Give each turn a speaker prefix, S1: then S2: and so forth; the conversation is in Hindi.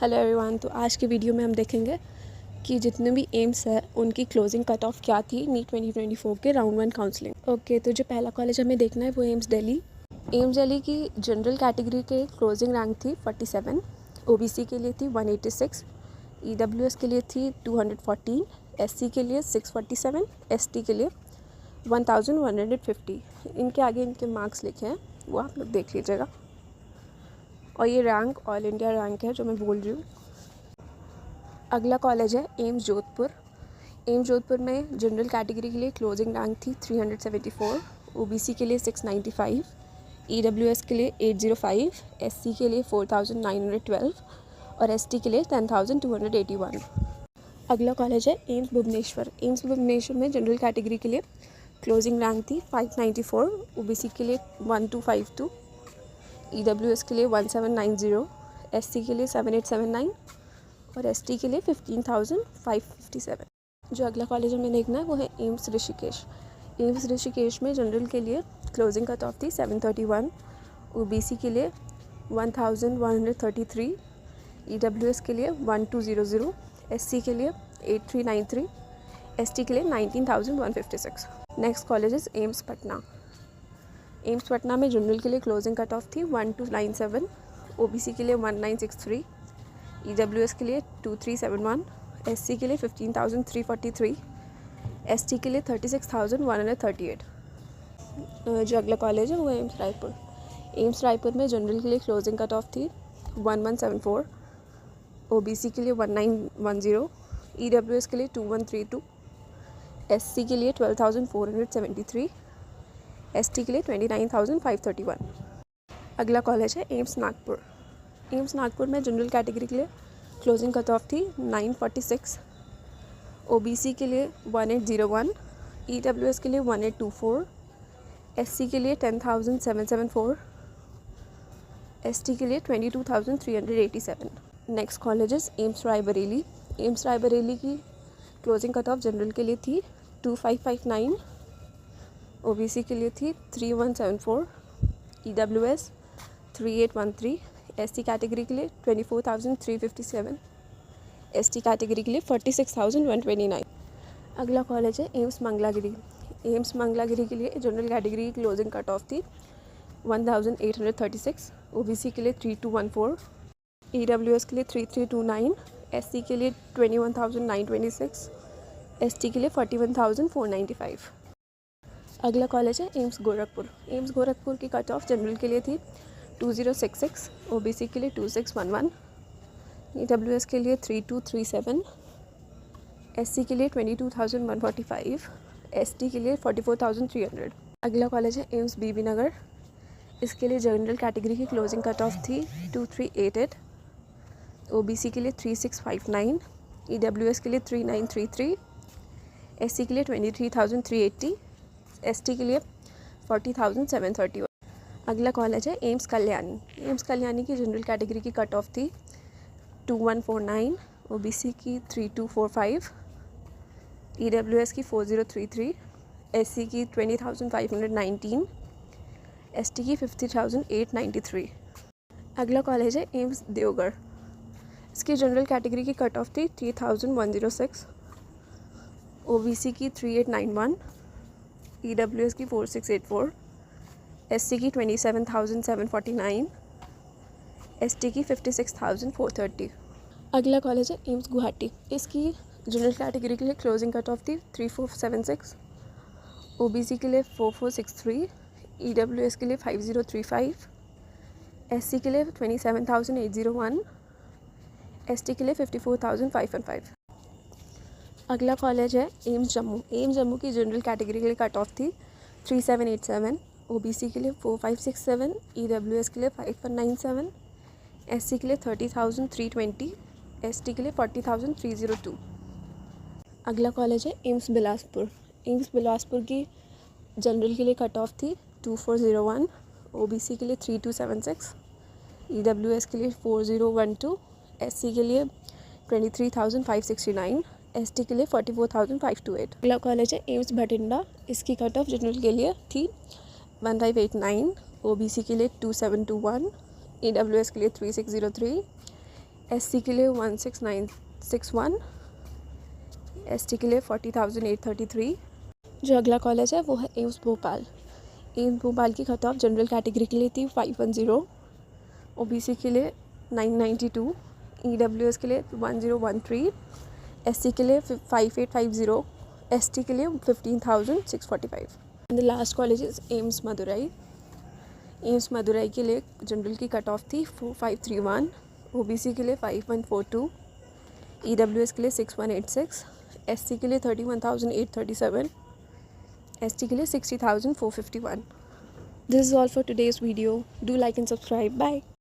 S1: Hello everyone. तो आज के वीडियो में हम देखेंगे कि जितने भी एम्स है उनकी क्लोजिंग कट ऑफ क्या थी नीट 2024 के राउंड 1 काउंसलिंग। ओके, तो जो पहला कॉलेज हमें देखना है वो एम्स दिल्ली। एम्स दिल्ली की जनरल कैटेगरी के क्लोजिंग रैंक थी 47, ओबीसी के लिए थी 186, ईडब्ल्यूएस के लिए थी 214, एससी के लिए 647, एसटी के लिए 1150। इनके आगे इनके मार्क्स लिखे हैं, वो आप लोग देख लीजिएगा। और ये रैंक ऑल इंडिया रैंक है जो मैं बोल रही हूँ। अगला कॉलेज है एम्स जोधपुर। एम्स जोधपुर में जनरल कैटेगरी के लिए क्लोजिंग रैंक थी 374, ओबीसी के लिए 695, ईडब्ल्यूएस के लिए 805, एससी के लिए 4912 और एसटी के लिए 10281। अगला कॉलेज है एम्स भुवनेश्वर। एम्स भुवनेश्वर में जनरल कैटेगरी के लिए क्लोजिंग रैंक थी 594, ओबीसी के लिए 1252, ईडब्ल्यूएस के लिए 1790, एससी के लिए 7879 और एसटी के लिए 15557। जो अगला कॉलेज हमें देखना है वो है एम्स ऋषिकेश। एम्स ऋषिकेश में जनरल के लिए क्लोजिंग कट ऑफ थी 731, ओबीसी के लिए 1133, ईडब्ल्यूएस के लिए 1200, एससी के लिए 8393, एसटी के लिए 19156। Next college is AIIMS Patna. AIIMS Patna में जनरल के लिए क्लोजिंग कट ऑफ थी 1297, ओबीसी के लिए 1963, ईडब्ल्यूएस के लिए 2371, एससी के लिए 15343, एसटी के लिए 36138। जो अगला कॉलेज है वो है एम्स रायपुर। एम्स रायपुर में जनरल के लिए क्लोजिंग कट ऑफ थी 1174, ओबीसी के लिए 1910, ईडब्ल्यूएस के लिए 2132, एससी के लिए 12473, एसटी के लिए 29531। अगला कॉलेज है एम्स नागपुर। एम्स नागपुर में जनरल कैटेगरी के लिए क्लोजिंग कट ऑफ थी 946, ओबीसी के लिए 1801, ईडब्ल्यूएस के लिए 1824, एससी के लिए 10774, एसटी के लिए 22387। Next college is AIIMS Raebareli. AIIMS Raebareli की क्लोजिंग कट ऑफ जनरल के लिए थी 2559, ओबीसी के लिए थी 3174, ईडब्ल्यूएस 3813, एससी कैटेगरी के लिए 24357, एसटी कैटेगरी के लिए 46129। अगला कॉलेज है एम्स मंगलागिरी। एम्स मंगलागिरी के लिए जनरल कैटेगरी की क्लोजिंग कट ऑफ थी 1836, ओबीसी के लिए 3214, ईडब्ल्यूएस के लिए 3329, एससी के लिए 21926, एसटी के लिए 41495। अगला कॉलेज है एम्स गोरखपुर। एम्स गोरखपुर की कट ऑफ जनरल के लिए थी 2066, ओबीसी के लिए 2611, ईडब्ल्यूएस के लिए 3237, एससी के लिए 22145, एसटी के लिए 44300। अगला कॉलेज है एम्स बीबी नगर। इसके लिए जनरल कैटेगरी की क्लोजिंग कट ऑफ थी 2388, ओबीसी के लिए 3659, ईडब्ल्यूएस के लिए 3933, एससी के लिए 23380, एसटी के लिए 40731। अगला कॉलेज है एम्स कल्याणी। एम्स कल्याणी की जनरल कैटेगरी की कट ऑफ थी 2149, ओबीसी की 3245, ईडब्ल्यूएस की 4033, एससी की 20519, एसटी की 50893। अगला कॉलेज है एम्स देवगढ़। इसकी जनरल कैटेगरी की कट ऑफ थी 3106, ओबीसी की 3891, ईडब्ल्यूएस की 4684, एससी की 27749, एसटी की 56430। अगला कॉलेज है एम्स गुवाहाटी। इसकी जनरल कैटेगरी के लिए क्लोजिंग कट ऑफ थी 3476, ओबीसी के लिए 4463, ईडब्ल्यूएस के लिए 5035, एससी के लिए 27801, एसटी के लिए 54505। अगला कॉलेज है एम्स जम्मू। एम्स जम्मू की जनरल कैटेगरी के लिए कट ऑफ थी 3787, ओबीसी के लिए 4567, ईडब्ल्यूएस के लिए 5197, एससी के लिए 30320, एसटी के लिए 40302। अगला कॉलेज है एम्स बिलासपुर। एम्स बिलासपुर की जनरल के लिए कट ऑफ थी 2401, ओबीसी के लिए 3276, ईडब्ल्यूएस के लिए 4012, एससी के लिए 23569, एसटी के लिए 44528। अगला कॉलेज है एम्स भटिंडा। इसकी कट ऑफ जनरल के लिए थी 1589, ओबीसी के लिए 2721, ईडब्ल्यूएस के लिए 3603, SC के लिए 16961, ST के लिए 40,833। जो अगला कॉलेज है वो है एम्स भोपाल। एम्स भोपाल की कट ऑफ जनरल कैटेगरी के लिए थी 510, OBC के लिए 992, EWS के लिए 1013, SC के लिए 5850, ST के लिए 15,645। And the last college is AIIMS Madurai. AIIMS Madurai के लिए जनरल की कट ऑफ थी 4531, OBC के लिए 5142, EWS के लिए 6186, SC के लिए 31,837, ST के लिए 60,451। This is all for today's video. Do like and subscribe. Bye.